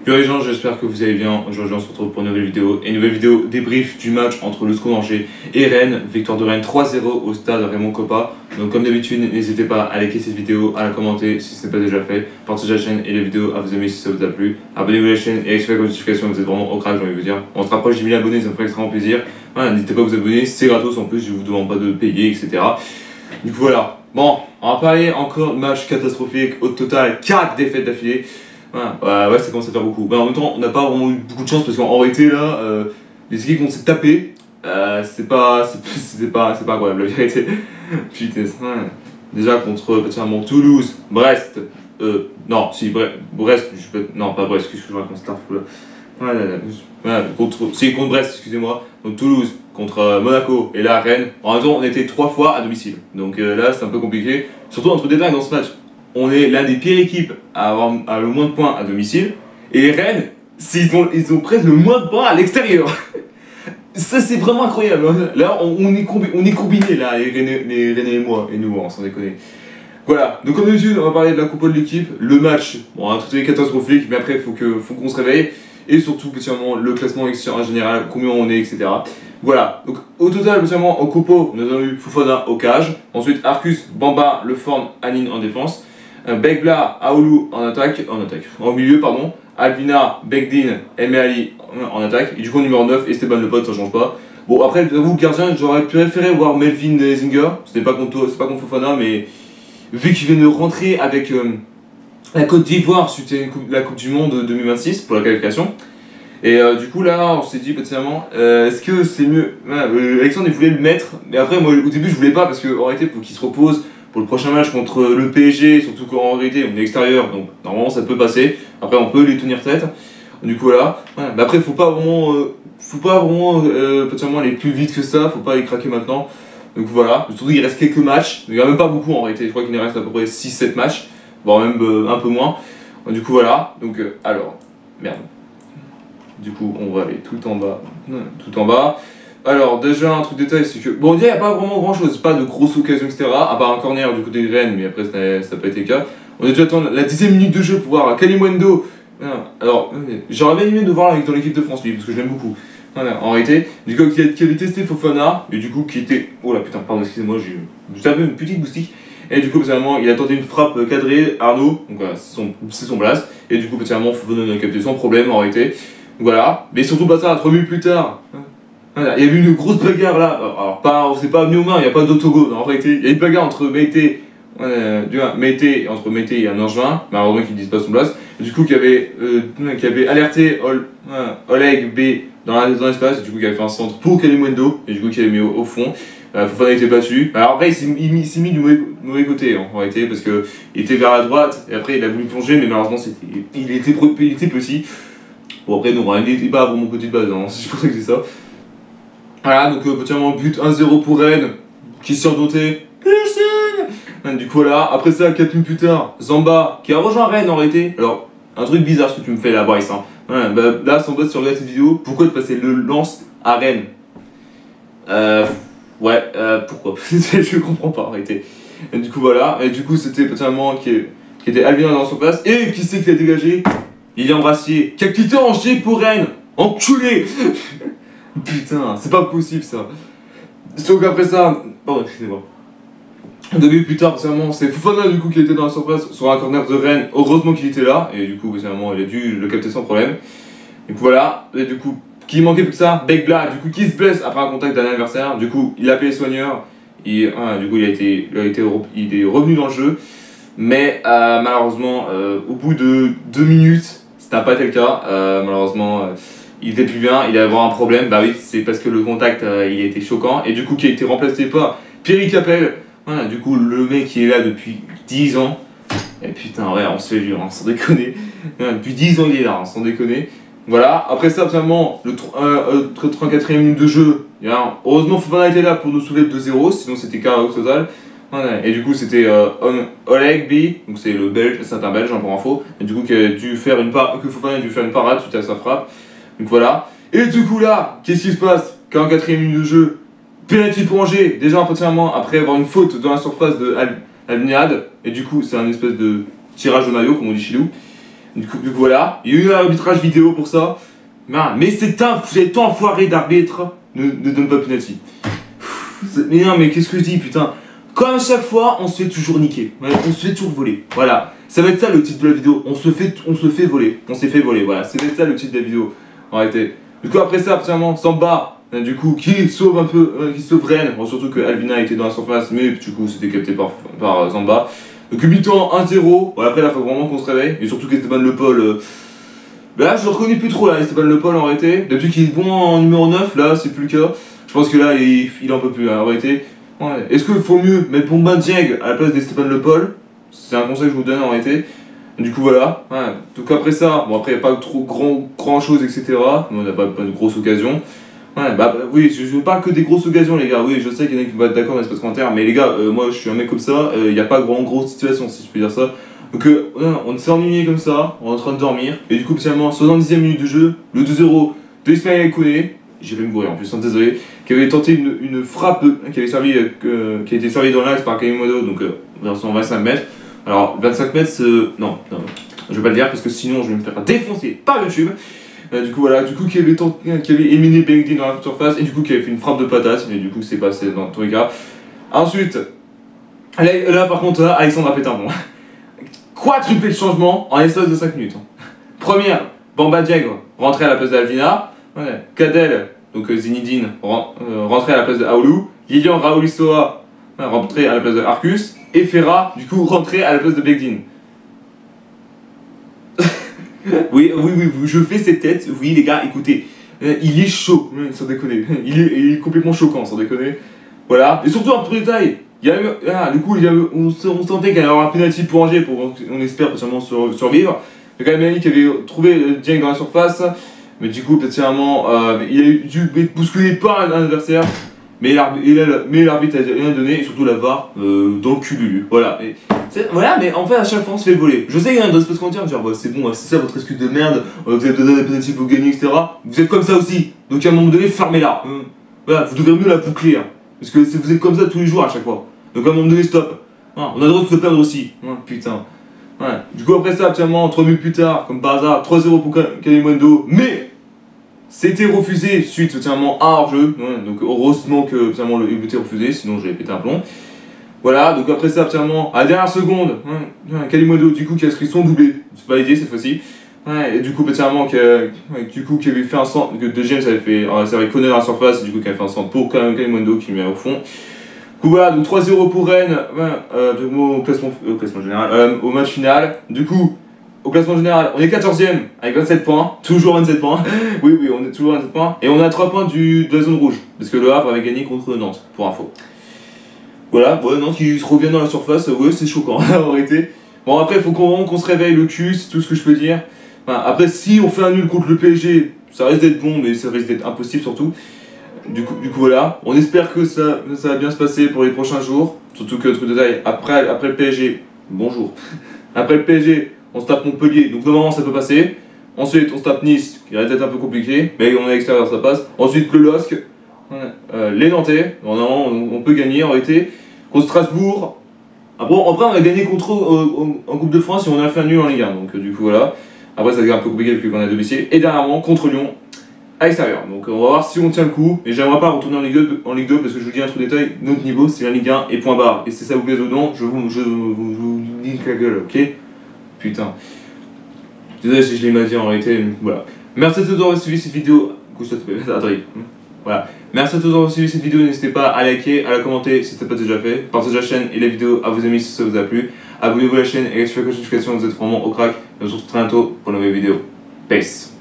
Yo les gens, j'espère que vous allez bien. Aujourd'hui on se retrouve pour une nouvelle vidéo. Et une nouvelle vidéo débrief du match entre le SCO d'Angers et Rennes. Victoire de Rennes 3-0 au stade Raymond Kopa. Donc comme d'habitude, n'hésitez pas à liker cette vidéo, à la commenter si ce n'est pas déjà fait. Partagez la chaîne et la vidéo à vous aimer si ça vous a plu. Abonnez-vous à la chaîne et activez la notification, vous êtes vraiment au crack, j'ai envie de vous dire. On se rapproche des 1000 abonnés, ça me ferait extrêmement plaisir. Voilà, n'hésitez pas à vous abonner, c'est gratos en plus, je vous demande pas de payer, etc. Du coup voilà. Bon, on va parler encore de match catastrophique. Au total, 4 défaites d'affilée. Ouais, ça commence à faire beaucoup. En même temps, on n'a pas vraiment eu beaucoup de chance parce qu'en réalité, là, les équipes qu'on s'est tapé, c'est pas incroyable, la vérité. Putain, déjà contre particulièrement Toulouse, Brest, non, si, Brest, non, pas Brest, excusez-moi, je raconte cette info là. Contre Brest, excusez-moi, donc Toulouse, contre Monaco et là Rennes. En même temps, on était 3 fois à domicile, donc là, c'est un peu compliqué, surtout entre détails dans ce match. On est l'un des pires équipes à avoir le moins de points à domicile. Et les Rennes, ils ont presque le moins de points à l'extérieur. Ça, c'est vraiment incroyable. Là, on est combinés, là, les Rennais et moi, et nous, sans déconner. Voilà, donc comme d'habitude, on va parler de la coupe de l'équipe. Le match, bon, tout est catastrophique, mais après, il faut qu'on se réveille. Et surtout, particulièrement, le classement en général, combien on est, etc. Voilà, donc au total, particulièrement, en Copo, nous avons eu Fofana au cage. Ensuite, Arcus, Bamba, Le Forn, Anine en défense. Begbla, Aoulou en milieu, pardon. Alvina, Begdin, Emeali en attaque. Et du coup, numéro 9, Esteban Lepot, ça change pas. Bon, après, j'avoue, gardien, j'aurais préféré voir Melvin Zinger. C'était pas contre Fofana, mais vu qu'il vient de rentrer avec la Côte d'Ivoire suite à la Coupe du Monde 2026 pour la qualification. Et du coup, là, on s'est dit, particulièrement, est-ce que c'est mieux. Alexandre, il voulait le mettre, mais après, moi, au début, je voulais pas parce qu'en réalité, pour qu'il se repose pour le prochain match contre le PSG, surtout qu'en réalité on est extérieur, donc normalement ça peut passer. Après on peut les tenir tête. Du coup voilà. Mais après faut pas vraiment potentiellement aller plus vite que ça, faut pas les craquer maintenant. Donc voilà. Surtout il reste quelques matchs, il n'y en a même pas beaucoup en réalité. Je crois qu'il reste à peu près 6-7 matchs, voire même un peu moins. Du coup voilà. Donc alors, merde. Du coup on va aller tout en bas. Alors déjà un truc détail, c'est que bon, il n'y a pas vraiment grand chose, pas de grosses occasions, etc. À part un corner du côté de Rennes, mais après ça n'a pas été le cas. On a dû attendre la 10e minute de jeu pour voir Kalimundo. Alors j'aurais bien aimé de voir dans l'équipe de France lui, parce que je l'aime beaucoup. Voilà, en réalité, du coup qui avait testé Fofana, et du coup qui était. Oh là putain, pardon, excusez-moi, j'ai un peu une petite boustique. Et du coup, personnellement, il a tenté une frappe cadrée, Arnaud, donc voilà, c'est son blast. Et du coup, personnellement, Fofana a capté sans problème en réalité. Donc voilà, mais surtout pas ça, 3 minutes plus tard. Voilà, il y a eu une grosse bagarre là, alors c'est pas venu aux mains, il n'y a pas d'autogone, en réalité, il y a une bagarre entre Mété et un Angevin, malheureusement qu'ils ne disent pas son place, du coup qui avait alerté Oleg B dans l'espace, et du coup qui avait fait un centre pour Kalimundo, et du coup qui avait mis au fond. Fofana était battu. Alors après il s'est mis du mauvais côté en réalité, parce qu'il était vers la droite, et après il a voulu plonger, mais malheureusement il était petit. Bon après non, il n'était pas vraiment côté de base, hein, c'est pour ça que c'est ça. Voilà, donc potentiellement but 1-0 pour Rennes, qui s'est surdoté. Du coup là, après ça, 4 minutes plus tard, Zamba, qui a rejoint Rennes en réalité. Alors, un truc bizarre ce que tu me fais là, Bryce. Hein. Là, Zamba, si tu regardes cette vidéo, pourquoi de passer le lance à Rennes pourquoi je comprends pas en réalité. Et du coup voilà, et du coup c'était potentiellement qui était Alvin dans son place, et qui c'est qui l'a dégagé? Il est Embrassier, qui a quitté Angers pour Rennes. Enculé. Putain, c'est pas possible ça. Sauf qu'après ça, pardon, excusez-moi. 2 minutes plus tard, c'est Fofana du coup qui était dans la surface sur un corner de Rennes. Heureusement qu'il était là, et du coup, il a dû le capter sans problème. Du coup, voilà, et du coup, qui manquait plus que ça? Begbla, du coup, qui se blesse après un contact d'un adversaire. Du coup, il a appelé les soigneurs. Du coup, il est revenu dans le jeu. Mais malheureusement, au bout de 2 minutes, ça n'a pas été le cas. Malheureusement. Il était plus bien, il allait avoir un problème, bah oui, c'est parce que le contact il a été choquant, et du coup qui a été remplacé par Pierre Capel, voilà, du coup le mec qui est là depuis 10 ans, et putain ouais, on se fait vieux, hein, sans déconner, depuis 10 ans il est là, hein, sans déconner, voilà, après ça absolument, le 34e minute de jeu, heureusement Fofana était là pour nous soulever le 2-0, sinon c'était carré au total, voilà, et du coup c'était Oleg B, donc c'est le belge, c'est un belge hein, pour info, et du coup Fofana a dû faire une parade suite à sa frappe. Donc voilà. Et du coup là, qu'est-ce qui se passe? 44e minute de jeu, pénalty pour Angers, déjà particulièrement après avoir une faute dans la surface de Alvinade. Et du coup, c'est un espèce de tirage de maillot, comme on dit chez nous. Du coup, voilà, il y a eu un arbitrage vidéo pour ça. Mais cet enfoiré d'arbitre ne donne pas penalty. Mais non, mais qu'est-ce que je dis, putain. Comme à chaque fois, on se fait toujours niquer. Ouais, on se fait toujours voler. Voilà. Ça va être ça le titre de la vidéo. On se fait voler. On s'est fait voler. Voilà. C'est ça le titre de la vidéo. En réalité. Du coup, après ça, absolument, Samba, du coup, qui sauve un peu, qui sauve Rennes. Bon, surtout que Alvina était dans la surface, mais du coup, c'était capté par Samba. Donc, mi-temps 1-0. Bon, après, là, il faut vraiment qu'on se réveille. Et surtout qu'Esteban Le Paul. Là, je le reconnais plus trop, là, Esteban Le Paul, en réalité. Depuis qu'il est bon en numéro 9, là, c'est plus le cas. Je pense que là, il en peut plus, en réalité. Ouais. Est-ce qu'il faut mieux mettre Boumba Dieng à la place d'Esteban Le Paul? C'est un conseil que je vous donne, en réalité. Du coup, voilà. Ouais. Donc, après ça, bon, après, il n'y a pas trop grand chose, etc. On n'a pas de grosses occasions. Ouais, oui, je veux pas que des grosses occasions, les gars. Oui, je sais qu'il y en a qui vont être d'accord dans l'espace commentaire, mais les gars, moi, je suis un mec comme ça. Il n'y a pas grosse situation, si je peux dire ça. Donc on s'est ennuyé comme ça, on est en train de dormir, et du coup finalement 70e minute de jeu, le 2-0 de Ismaël Koné, j'ai fait me mourir en plus, désolé, qui avait tenté une frappe qui a été servie dans l'axe par Kalimodo, donc version 25 mètres. Alors 25 mètres, non, je vais pas le dire parce que sinon je vais me faire défoncer par YouTube. Du coup voilà, qui avait éliminé Begdi dans la surface, et du coup qui avait fait une frappe de patate, et du coup c'est passé dans tous les cas. Ensuite, là par contre, là, Alexandre a pété un bon. Quadruplé de changement en l'espace de 5 minutes. Première, Bamba Dieng rentré à la place d'Alvina. Ouais. Cadel, donc Zinedine, rentré à la place de Aoulou. Lilian Raoulistoa rentré à la place de Arcus. Et Ferra, du coup, rentré à la place de Begdin. oui, je fais cette tête. Oui, les gars, écoutez, il est chaud, sans déconner. Il est complètement choquant, sans déconner. Voilà. Et surtout, un petit détail. Du coup, on sentait qu'il y avait un penalty pour Angers, on espère potentiellement survivre. Il y a quand même Yannick qui avait trouvé Dieng dans la surface, mais du coup, potentiellement, il a dû être bousculé par un adversaire, mais l'arbitre a rien donné, et surtout la VAR dans le cululu. Voilà. Voilà, mais en fait, à chaque fois, on se fait voler. Je sais qu'il y a un espace commentaire, genre, c'est bon, c'est ça votre excuse de merde, vous avez donné des penalty pour gagner, etc. Vous êtes comme ça aussi, donc à un moment donné, fermez-la. Voilà, vous devrez mieux la boucler, hein, parce que vous êtes comme ça tous les jours à chaque fois. Donc à un moment donné, stop. On a le droit de se perdre aussi. Putain. Ouais. Du coup, après ça, actuellement, 3 minutes plus tard, comme par hasard, 3-0 pour Kalimundo. Mais c'était refusé suite finalement à un hors-jeu. Donc heureusement que finalement le but était refusé, sinon j'avais pété un plomb. Voilà, donc après ça, finalement, à la dernière seconde, Kalimundo, du coup, qui a inscrit son doublé. C'est validé cette fois-ci. Et du coup, finalement, qui avait fait un centre, que De James ça avait connu dans la surface, et du coup, qui avait fait un centre pour Kalimundo qui met au fond. Du coup voilà, donc 3-0 pour Rennes au classement général, au match final. Du coup, au classement général, on est 14ème avec 27 points, toujours 27 points. oui, on est toujours 27 points. Et on a 3 points de la zone rouge, parce que le Havre avait gagné contre Nantes, pour info. Voilà, Nantes qui revient dans la surface, ouais, c'est choquant en réalité. Bon, après, il faut qu'on se réveille le cul, c'est tout ce que je peux dire. Après, si on fait un nul contre le PSG, ça risque d'être bon, mais ça risque d'être impossible surtout. Du coup voilà, on espère que ça va bien se passer pour les prochains jours. Surtout que, truc de taille, après le PSG, bonjour. Après le PSG, on se tape Montpellier, donc normalement ça peut passer. Ensuite, on se tape Nice, qui va être un peu compliqué, mais on est à l'extérieur, ça passe. Ensuite, le LOSC, les Nantais, normalement on peut gagner en réalité. Contre Strasbourg, après on a gagné contre en Coupe de France et on a fait un nul en Ligue 1, donc du coup voilà. Après ça devient un peu compliqué vu qu'on a domicile. Et dernièrement, contre Lyon, à l'extérieur. Donc on va voir si on tient le coup. Et j'aimerais pas retourner en Ligue 2 parce que je vous dis un truc détail, notre niveau c'est la Ligue 1 et point barre. Et si ça vous plaît ou non, je vous dis la gueule, ok? Putain. Désolé si je l'ai mal dit en réalité, voilà. Merci à tous d'avoir suivi cette vidéo. Attendez. Voilà. Merci à tous d'avoir suivi cette vidéo, n'hésitez pas à liker, à la commenter si ce n'est pas déjà fait. Partagez la chaîne et la vidéo à vos amis si ça vous a plu. Abonnez-vous à la chaîne et activez la notification, vous êtes vraiment au crack. Et on se retrouve très bientôt pour une nouvelle vidéo. Peace.